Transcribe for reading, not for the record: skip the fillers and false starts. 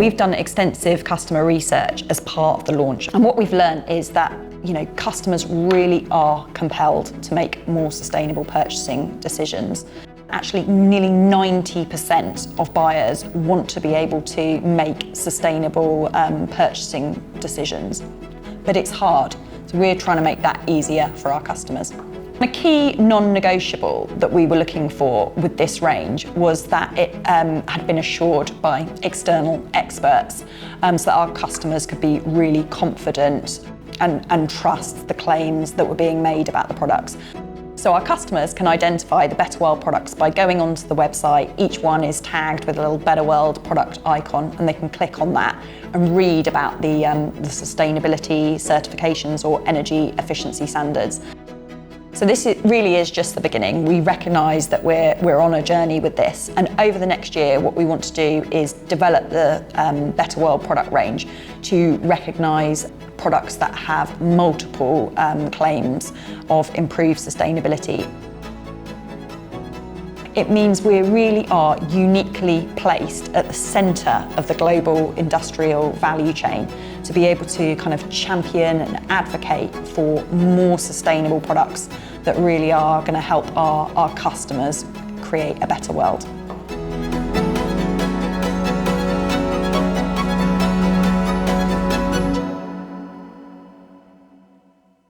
We've done extensive customer research as part of the launch, and what we've learned is that customers really are compelled to make more sustainable purchasing decisions. Actually, nearly 90% of buyers want to be able to make sustainable purchasing decisions, but it's hard. So we're trying to make that easier for our customers. A key non-negotiable that we were looking for with this range was that it had been assured by external experts, so that our customers could be really confident and trust the claims that were being made about the products. So our customers can identify the Better World products by going onto the website. Each one is tagged with a little Better World product icon, and they can click on that and read about the sustainability certifications or energy efficiency standards. So this really is just the beginning. We recognise that we're on a journey with this, and over the next year what we want to do is develop the Better World product range to recognise products that have multiple claims of improved sustainability. It means we really are uniquely placed at the centre of the global industrial value chain to be able to kind of champion and advocate for more sustainable products that really are going to help our customers create a better world.